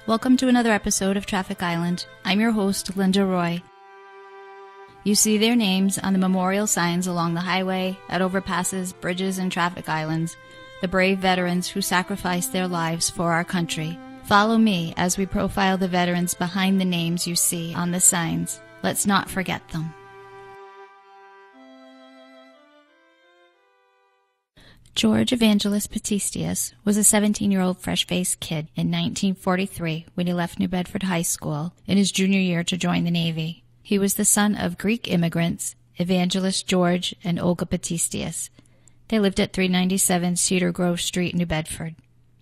Welcome to another episode of Traffic Island. I'm your host, Linda Roy. You see their names on the memorial signs along the highway, at overpasses, bridges, and traffic islands, the brave veterans who sacrificed their lives for our country. Follow me as we profile the veterans behind the names you see on the signs. Let's not forget them. George Evangelist Patisteas was a 17-year-old fresh-faced kid in 1943 when he left New Bedford High School in his junior year to join the Navy. He was the son of Greek immigrants, Evangelist George and Olga Patisteas. They lived at 397 Cedar Grove Street, New Bedford.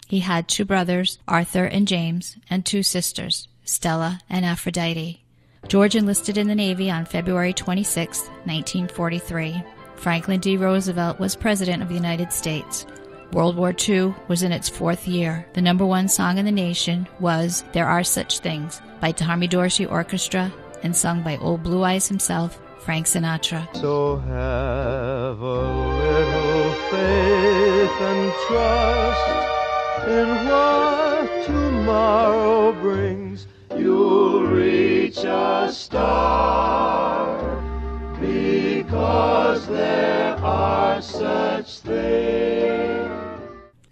He had two brothers, Arthur and James, and two sisters, Stella and Aphrodite. George enlisted in the Navy on February 26, 1943. Franklin D. Roosevelt was President of the United States. World War II was in its fourth year. The number one song in the nation was There Are Such Things by Tommy Dorsey Orchestra and sung by Old Blue Eyes himself, Frank Sinatra. So have a little faith and trust in what tomorrow brings. You'll reach a star because there are such things.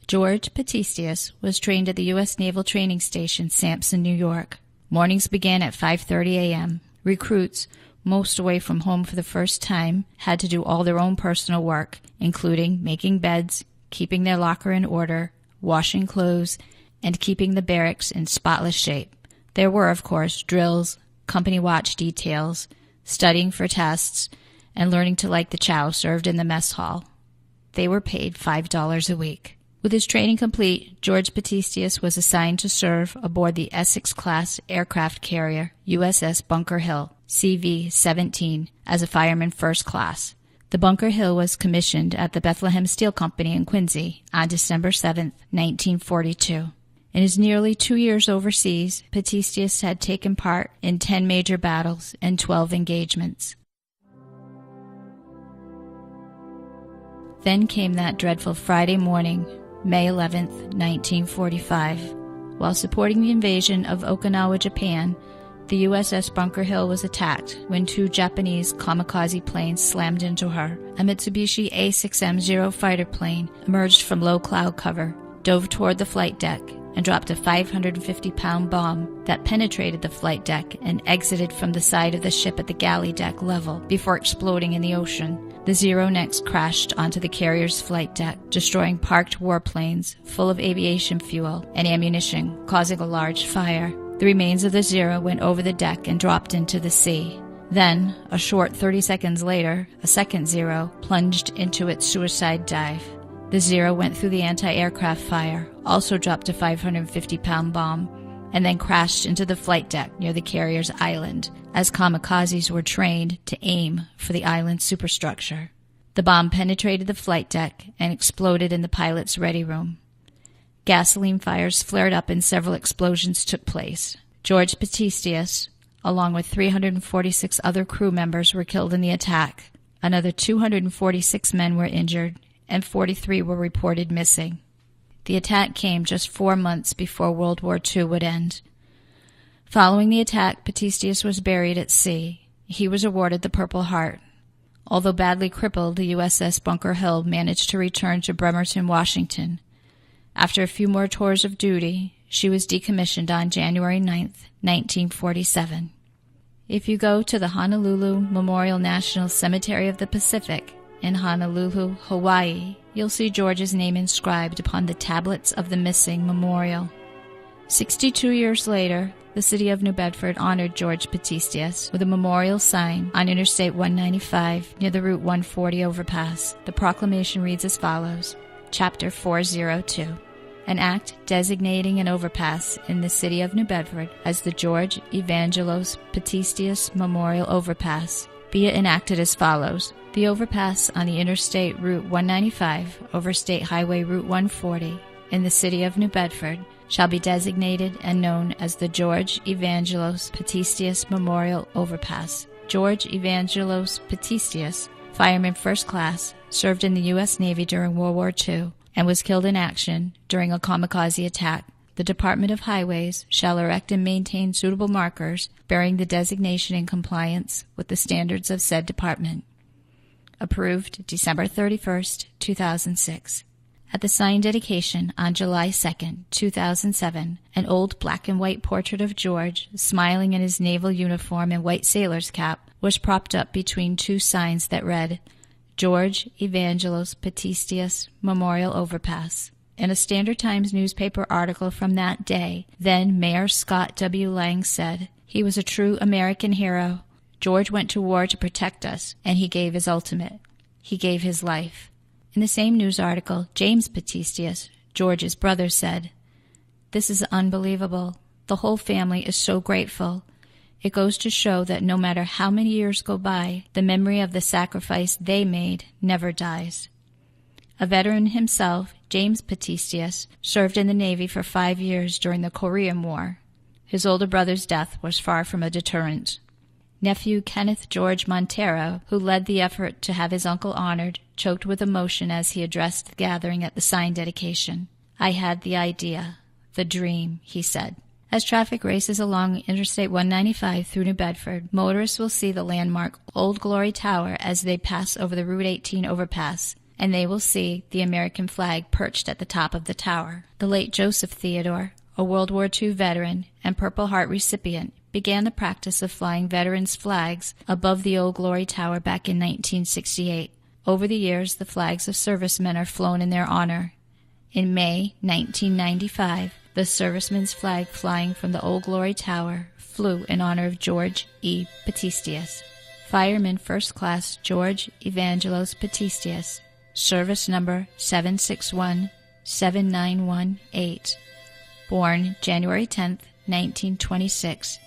George Patisteas was trained at the U.S. Naval Training Station, Sampson, New York. Mornings began at 5:30 a.m. Recruits, most away from home for the first time, had to do all their own personal work, including making beds, keeping their locker in order, washing clothes, and keeping the barracks in spotless shape. There were, of course, drills, company watch details, studying for tests, and learning to like the chow served in the mess hall. They were paid $5 a week. With his training complete, George Patisteas was assigned to serve aboard the Essex-class aircraft carrier USS Bunker Hill, CV-17, as a fireman first class. The Bunker Hill was commissioned at the Bethlehem Steel Company in Quincy on December 7, 1942. In his nearly 2 years overseas, Patisteas had taken part in 10 major battles and 12 engagements. Then came that dreadful Friday morning, May 11, 1945. While supporting the invasion of Okinawa, Japan, the USS Bunker Hill was attacked when two Japanese kamikaze planes slammed into her. A Mitsubishi A6M0 fighter plane emerged from low cloud cover, dove toward the flight deck, and dropped a 550-pound bomb that penetrated the flight deck and exited from the side of the ship at the galley deck level before exploding in the ocean. The Zero next crashed onto the carrier's flight deck, destroying parked warplanes full of aviation fuel and ammunition, causing a large fire. The remains of the Zero went over the deck and dropped into the sea. Then, a short 30 seconds later, a second Zero plunged into its suicide dive. The Zero went through the anti-aircraft fire, also dropped a 550-pound bomb, and then crashed into the flight deck near the carrier's island, as kamikazes were trained to aim for the island's superstructure. The bomb penetrated the flight deck and exploded in the pilot's ready room. Gasoline fires flared up and several explosions took place. George Patisteas, along with 346 other crew members, were killed in the attack. Another 246 men were injured, and 43 were reported missing. The attack came just 4 months before World War II would end. Following the attack, Patisteas was buried at sea. He was awarded the Purple Heart. Although badly crippled, the USS Bunker Hill managed to return to Bremerton, Washington. After a few more tours of duty, she was decommissioned on January 9, 1947. If you go to the Honolulu Memorial National Cemetery of the Pacific, in Honolulu, Hawaii, you'll see George's name inscribed upon the tablets of the missing memorial. 62 years later, the city of New Bedford honored George Patisteas with a memorial sign on Interstate 195 near the Route 140 overpass. The proclamation reads as follows: Chapter 402. An act designating an overpass in the city of New Bedford as the George Evangelos Patisteas Memorial Overpass be it enacted as follows. The overpass on the Interstate Route 195 over State Highway Route 140 in the city of New Bedford shall be designated and known as the George Evangelos Patisteas Memorial Overpass. George Evangelos Patisteas, fireman first class, served in the U.S. Navy during World War II and was killed in action during a kamikaze attack the Department of Highways shall erect and maintain suitable markers bearing the designation in compliance with the standards of said department. Approved December 31st, 2006. At the sign dedication on July 2nd, 2007, an old black and white portrait of George, smiling in his naval uniform and white sailor's cap, was propped up between two signs that read, George Evangelos Patisteas Memorial Overpass. In a Standard Times newspaper article from that day, then Mayor Scott W. Lang said, "He was a true American hero. George went to war to protect us, and he gave his ultimate. He gave his life." In the same news article, James Patisteas, George's brother, said, "This is unbelievable. The whole family is so grateful. It goes to show that no matter how many years go by, the memory of the sacrifice they made never dies." A veteran himself, James Patisteas served in the Navy for 5 years during the Korean War. His older brother's death was far from a deterrent. Nephew Kenneth George Montero, who led the effort to have his uncle honored, choked with emotion as he addressed the gathering at the sign dedication. "I had the idea, the dream," he said. As traffic races along Interstate 195 through New Bedford, motorists will see the landmark Old Glory Tower as they pass over the Route 18 overpass, and they will see the American flag perched at the top of the tower. The late Joseph Theodore, a World War II veteran and Purple Heart recipient, began the practice of flying veterans' flags above the Old Glory Tower back in 1968. Over the years, the flags of servicemen are flown in their honor. In May 1995, the servicemen's flag flying from the Old Glory Tower flew in honor of George E. Patisteas. Fireman First Class George Evangelos Patisteas, service number 761-791-8. Born January 10, 1926.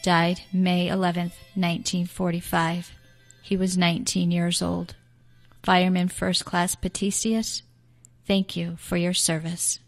Died May 11, 1945. He was 19 years old. Fireman First Class Patisteas, thank you for your service.